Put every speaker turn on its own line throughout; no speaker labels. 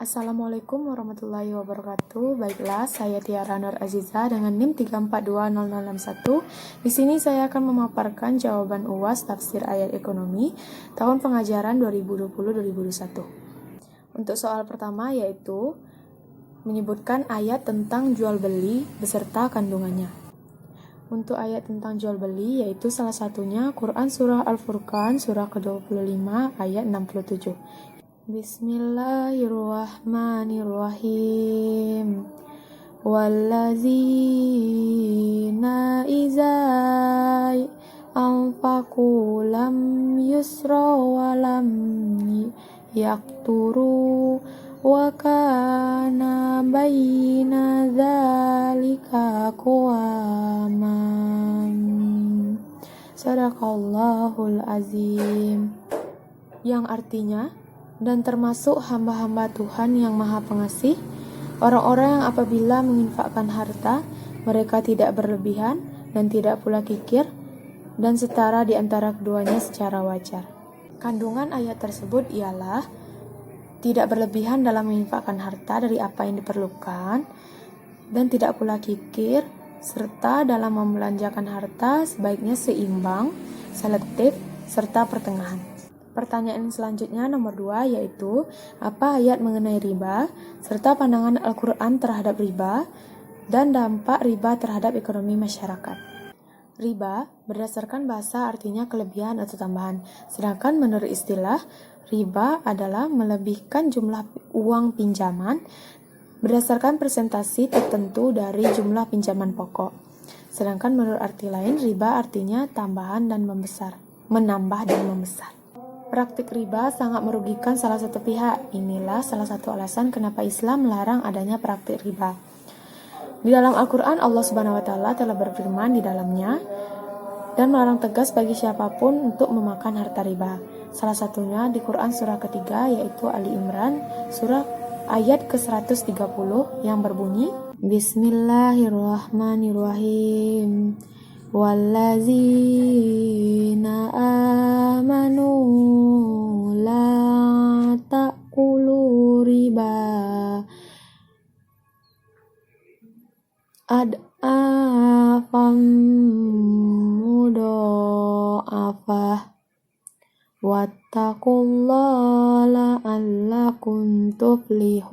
Assalamualaikum warahmatullahi wabarakatuh. Baiklah, saya Tiara Nur Aziza dengan NIM 3420061. Di sini saya akan memaparkan jawaban UAS tafsir ayat ekonomi tahun pengajaran 2020-2021. Untuk soal pertama yaitu menyebutkan ayat tentang jual beli beserta kandungannya. Untuk ayat tentang jual beli yaitu salah satunya Quran Surah Al-Furqan surah ke-25 ayat 67. Bismillahirrahmanirrahim. Wallazina iza anfaqu lam yusra wa lam yakturu wa kana baina dzalika qawaman. Sadaqallahul azim. Yang artinya, dan termasuk hamba-hamba Tuhan yang Maha Pengasih, orang-orang yang apabila menginfakkan harta, mereka tidak berlebihan dan tidak pula kikir, dan setara di antara keduanya secara wajar. Kandungan ayat tersebut ialah tidak berlebihan dalam menginfakkan harta dari apa yang diperlukan, dan tidak pula kikir, serta dalam membelanjakan harta sebaiknya seimbang, selektif, serta pertengahan. Pertanyaan selanjutnya nomor 2 yaitu apa ayat mengenai riba serta pandangan Al-Quran terhadap riba dan dampak riba terhadap ekonomi masyarakat. Riba berdasarkan bahasa artinya kelebihan atau tambahan, sedangkan menurut istilah riba adalah melebihkan jumlah uang pinjaman berdasarkan persentase tertentu dari jumlah pinjaman pokok. Sedangkan menurut arti lain riba artinya tambahan dan membesar, menambah dan membesar. Praktik riba sangat merugikan salah satu pihak. Inilah salah satu alasan kenapa Islam melarang adanya praktik riba. Di dalam Al-Quran, Allah Subhanahu wa Ta'ala telah berfirman di dalamnya dan melarang tegas bagi siapapun untuk memakan harta riba. Salah satunya di Quran surah ketiga yaitu Ali Imran surah ayat ke-130 yang berbunyi Bismillahirrahmanirrahim. Wallazina amanu la ta'kulu riba ad'afam mudha'afah wattaqullaha la'allakum tuflihun.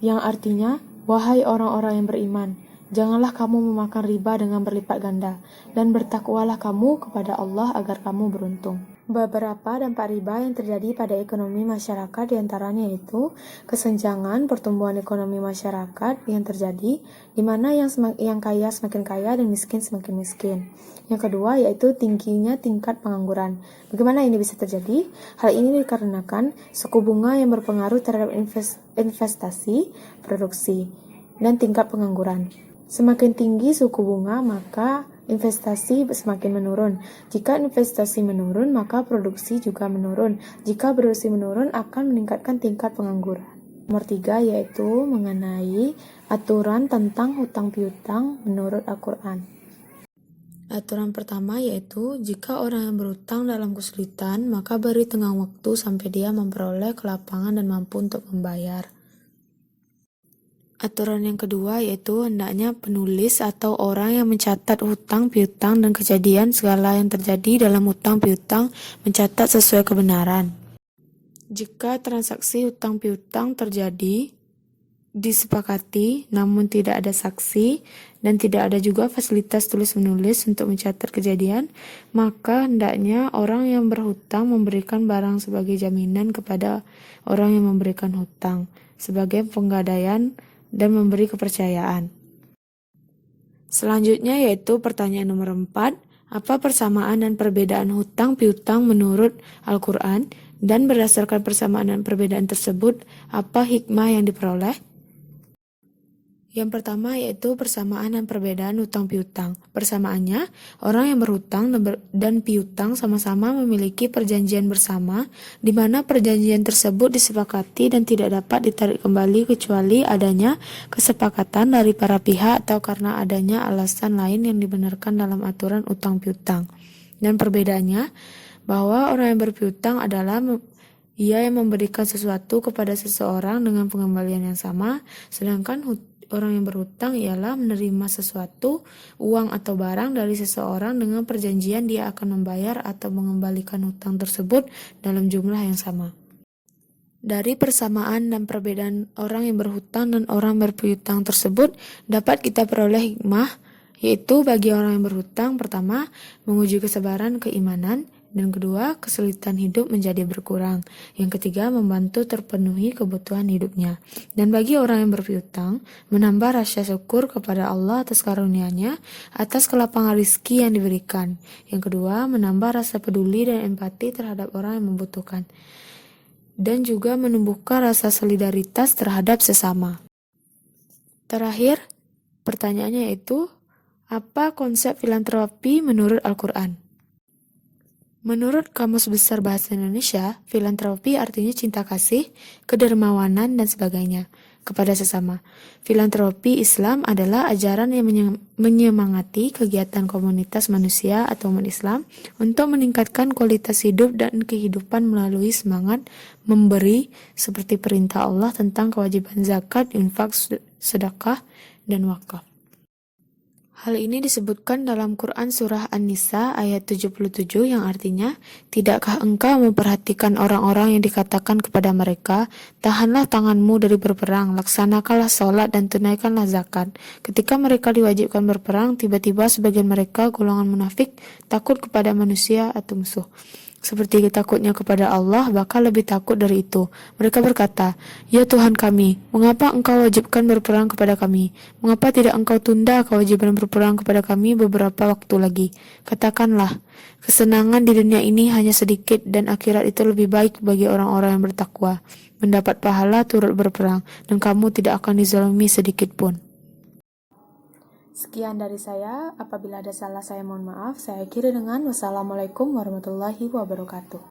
Yang artinya, wahai orang-orang yang beriman, janganlah kamu memakan riba dengan berlipat ganda, dan bertakwalah kamu kepada Allah agar kamu beruntung. Beberapa dampak riba yang terjadi pada ekonomi masyarakat diantaranya yaitu kesenjangan pertumbuhan ekonomi masyarakat yang terjadi, di mana yang kaya semakin kaya dan miskin semakin miskin. Yang kedua yaitu tingginya tingkat pengangguran. Bagaimana ini bisa terjadi? Hal ini dikarenakan suku bunga yang berpengaruh terhadap investasi, produksi, dan tingkat pengangguran. Semakin tinggi suku bunga, maka investasi semakin menurun. Jika investasi menurun, maka produksi juga menurun. Jika produksi menurun, akan meningkatkan tingkat pengangguran. Nomor 3 yaitu mengenai aturan tentang hutang piutang menurut Al-Quran. Aturan pertama yaitu jika orang yang berhutang dalam kesulitan, maka beri tenggang waktu sampai dia memperoleh kelapangan dan mampu untuk membayar. Aturan yang kedua yaitu hendaknya penulis atau orang yang mencatat hutang piutang dan kejadian segala yang terjadi dalam hutang piutang mencatat sesuai kebenaran. Jika transaksi hutang piutang terjadi disepakati namun tidak ada saksi dan tidak ada juga fasilitas tulis-menulis untuk mencatat kejadian, maka hendaknya orang yang berhutang memberikan barang sebagai jaminan kepada orang yang memberikan hutang sebagai penggadaian dan memberi kepercayaan. Selanjutnya yaitu pertanyaan nomor 4, apa persamaan dan perbedaan hutang piutang menurut Al-Quran, dan berdasarkan persamaan dan perbedaan tersebut, apa hikmah yang diperoleh? Yang pertama yaitu persamaan dan perbedaan hutang piutang. Persamaannya, orang yang berhutang dan piutang sama-sama memiliki perjanjian bersama, di mana perjanjian tersebut disepakati dan tidak dapat ditarik kembali kecuali adanya kesepakatan dari para pihak atau karena adanya alasan lain yang dibenarkan dalam aturan hutang piutang. Dan perbedaannya, bahwa orang yang berpiutang adalah Ia yang memberikan sesuatu kepada seseorang dengan pengembalian yang sama, sedangkan orang yang berhutang ialah menerima sesuatu, uang atau barang dari seseorang dengan perjanjian dia akan membayar atau mengembalikan hutang tersebut dalam jumlah yang sama. Dari persamaan dan perbedaan orang yang berhutang dan orang berpiutang tersebut dapat kita peroleh hikmah, yaitu bagi orang yang berhutang, pertama, menguji kesabaran keimanan, dan kedua, kesulitan hidup menjadi berkurang. Yang ketiga, membantu terpenuhi kebutuhan hidupnya. Dan bagi orang yang berpiutang, menambah rasa syukur kepada Allah atas karunia-Nya, atas kelapangan rizki yang diberikan. Yang kedua, menambah rasa peduli dan empati terhadap orang yang membutuhkan. Dan juga menumbuhkan rasa solidaritas terhadap sesama. Terakhir, pertanyaannya yaitu, apa konsep filantropi menurut Al-Quran? Menurut Kamus Besar Bahasa Indonesia, filantropi artinya cinta kasih, kedermawanan, dan sebagainya kepada sesama. Filantropi Islam adalah ajaran yang menyemangati kegiatan komunitas manusia atau umat Islam untuk meningkatkan kualitas hidup dan kehidupan melalui semangat memberi seperti perintah Allah tentang kewajiban zakat, infak, sedekah, dan wakaf. Hal ini disebutkan dalam Quran Surah An-Nisa ayat 77 yang artinya, "Tidakkah engkau memperhatikan orang-orang yang dikatakan kepada mereka, tahanlah tanganmu dari berperang, laksanakanlah sholat dan tunaikanlah zakat. Ketika mereka diwajibkan berperang, tiba-tiba sebagian mereka, golongan munafik, takut kepada manusia atau musuh. Seperti takutnya kepada Allah, bahkan lebih takut dari itu. Mereka berkata, Ya Tuhan kami, mengapa engkau wajibkan berperang kepada kami? Mengapa tidak engkau tunda kewajiban berperang kepada kami beberapa waktu lagi? Katakanlah, kesenangan di dunia ini hanya sedikit dan akhirat itu lebih baik bagi orang-orang yang bertakwa. Mendapat pahala turut berperang dan kamu tidak akan dizalimi sedikit pun." Sekian dari saya. Apabila ada salah saya mohon maaf. Saya akhiri dengan wassalamualaikum warahmatullahi wabarakatuh.